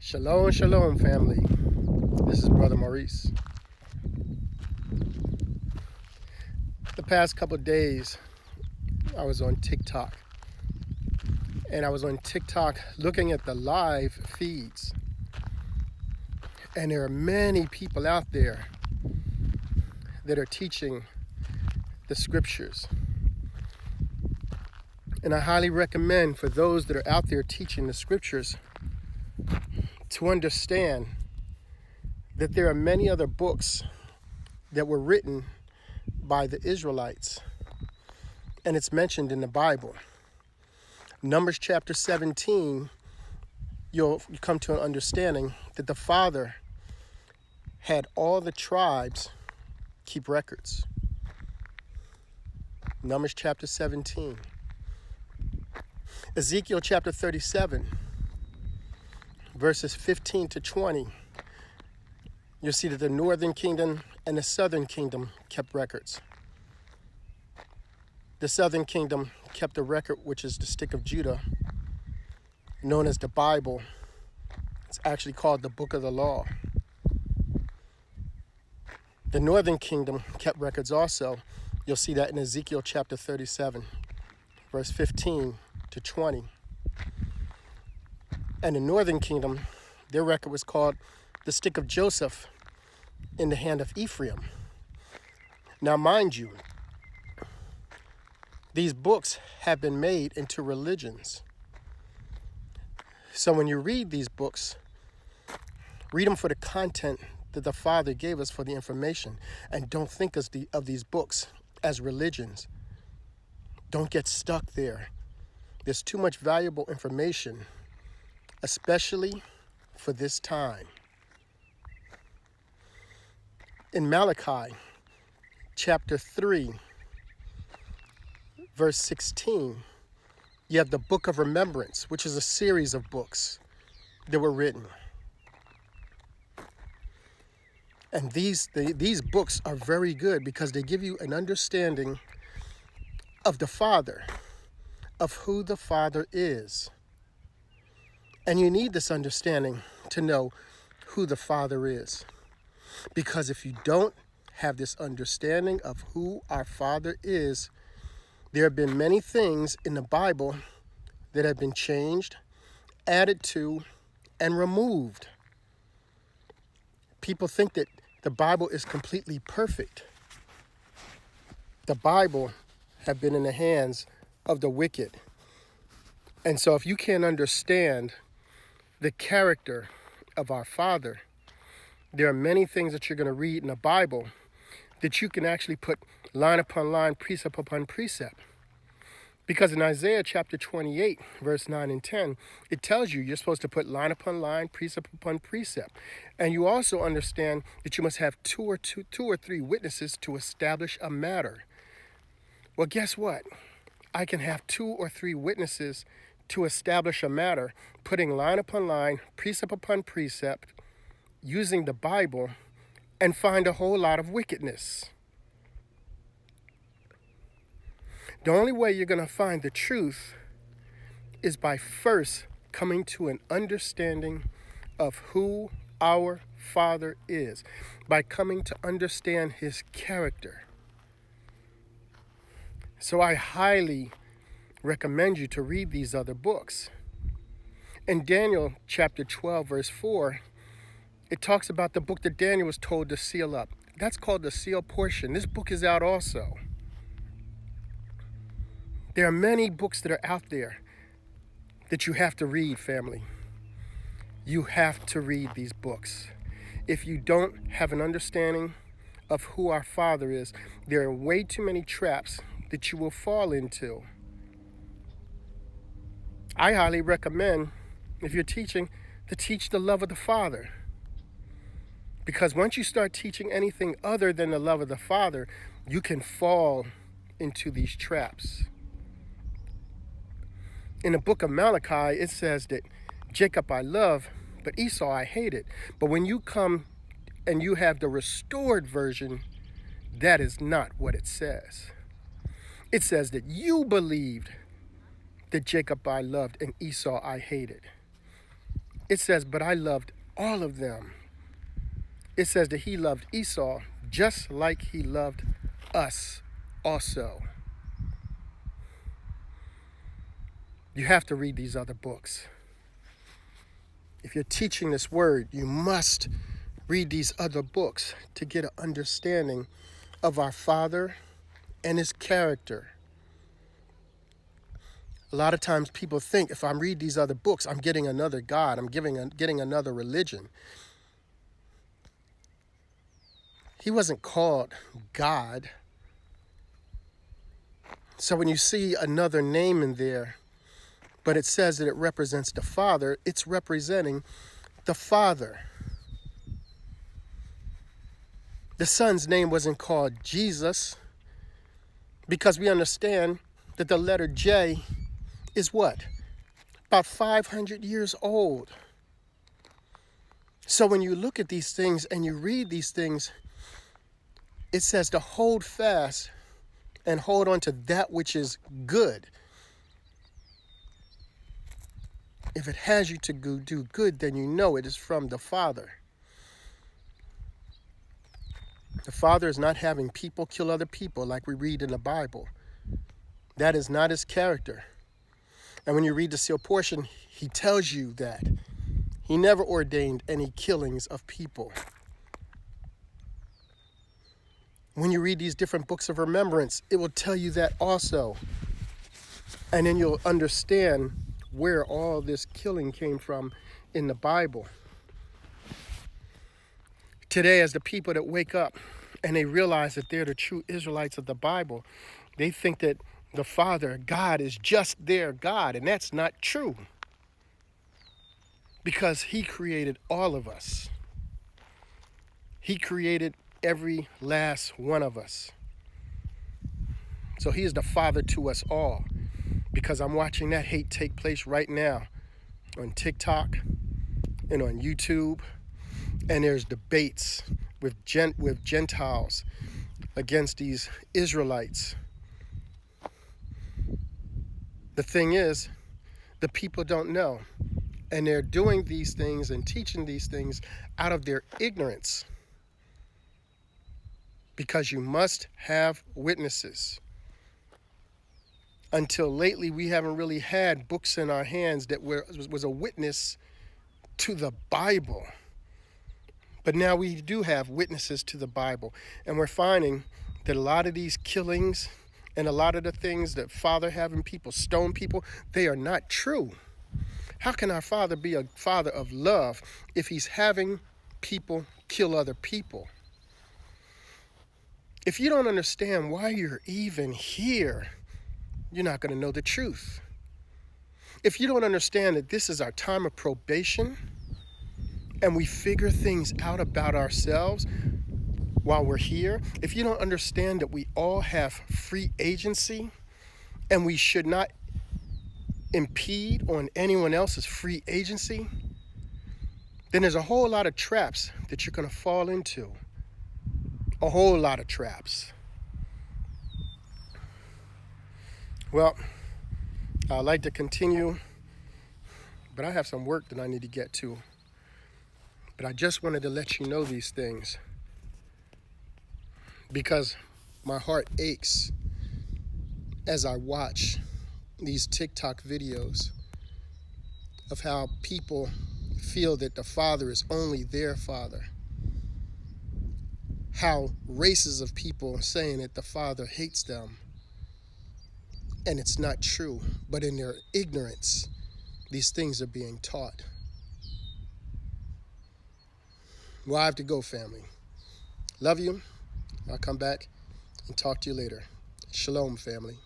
Shalom, shalom, family. This is Brother Maurice. The past couple of days, I was on TikTok. And I was on TikTok looking at the live feeds. And there are many people out there that are teaching the scriptures. And I highly recommend for those that are out there teaching the scriptures to understand that there are many other books that were written by the Israelites, and it's mentioned in the Bible. Numbers chapter 17, you'll come to an understanding that the Father had all the tribes keep records. Numbers chapter 17. Ezekiel chapter 37, verses 15 to 20, you'll see that the northern kingdom and the southern kingdom kept records. The southern kingdom kept a record, which is the stick of Judah, known as the Bible. It's actually called the Book of the Law. The northern kingdom kept records also. You'll see that in Ezekiel chapter 37, verse 15 to 20. And the northern kingdom, their record was called the stick of Joseph in the hand of Ephraim. Now, mind you, these books have been made into religions. So when you read these books, read them for the content that the Father gave us for the information, and don't think of these books as religions. Don't get stuck there. There's too much valuable information, especially for this time. In Malachi chapter 3, verse 16, you have the Book of Remembrance, which is a series of books that were written. And these books are very good because they give you an understanding of the Father, of who the Father is. And you need this understanding to know who the Father is. Because if you don't have this understanding of who our Father is, there have been many things in the Bible that have been changed, added to, and removed. People think that the Bible is completely perfect. The Bible have been in the hands of the wicked. And so if you can't understand the character of our Father, there are many things that you're going to read in the Bible that you can actually put line upon line, precept upon precept. Because in Isaiah chapter 28, verse 9 and 10, it tells you you're supposed to put line upon line, precept upon precept. And you also understand that you must have two or three witnesses to establish a matter. Well, guess what? I can have 2 or 3 witnesses to establish a matter, putting line upon line, precept upon precept, using the Bible, and find a whole lot of wickedness. The only way you're going to find the truth is by first coming to an understanding of who our Father is, by coming to understand his character. So I highly recommend you to read these other books. In Daniel chapter 12, verse 4, it talks about the book that Daniel was told to seal up. That's called the seal portion. This book is out also. There are many books that are out there that you have to read, family. You have to read these books. If you don't have an understanding of who our Father is, there are way too many traps that you will fall into. I highly recommend, if you're teaching, to teach the love of the Father. Because once you start teaching anything other than the love of the Father, you can fall into these traps. In the book of Malachi, it says that Jacob I love, but Esau I hated. But when you come and you have the restored version, that is not what it says. It says that you believed that Jacob I loved and Esau I hated. It says, but I loved all of them. It says that he loved Esau just like he loved us also. You have to read these other books. If you're teaching this word, you must read these other books to get an understanding of our Father and his character. A lot of times people think if I read these other books, I'm getting another God, I'm getting another religion. He wasn't called God. So when you see another name in there, but it says that it represents the Father, it's representing the Father. The Son's name wasn't called Jesus because we understand that the letter J is what? About 500 years old. So when you look at these things and you read these things, it says to hold fast and hold on to that which is good. If it has you to do good, then you know it is from the Father. The Father is not having people kill other people like we read in the Bible. That is not his character. And when you read the sealed portion, he tells you that he never ordained any killings of people. When you read these different books of remembrance, it will tell you that also. And then you'll understand where all this killing came from in the Bible. Today, as the people that wake up and they realize that they're the true Israelites of the Bible, they think that the Father, God, is just their God, and that's not true. Because he created all of us. He created every last one of us. So he is the Father to us all. Because I'm watching that hate take place right now on TikTok and on YouTube. And there's debates with Gentiles against these Israelites. The thing is, the people don't know. And they're doing these things and teaching these things out of their ignorance. Because you must have witnesses. Until lately, we haven't really had books in our hands that was a witness to the Bible. But now we do have witnesses to the Bible. And we're finding that a lot of these killings and a lot of the things that Father having people stone people, they are not true. How can our Father be a Father of love if he's having people kill other people? If you don't understand why you're even here, you're not going to know the truth. If you don't understand that this is our time of probation and we figure things out about ourselves while we're here, if you don't understand that we all have free agency and we should not impede on anyone else's free agency, then there's a whole lot of traps that you're going to fall into. A whole lot of traps. Well, I'd like to continue, but I have some work that I need to get to. But I just wanted to let you know these things because my heart aches as I watch these TikTok videos of how people feel that the Father is only their Father. How races of people are saying that the Father hates them. And it's not true, but in their ignorance, these things are being taught. Well, I have to go, family. Love you. I'll come back and talk to you later. Shalom, family.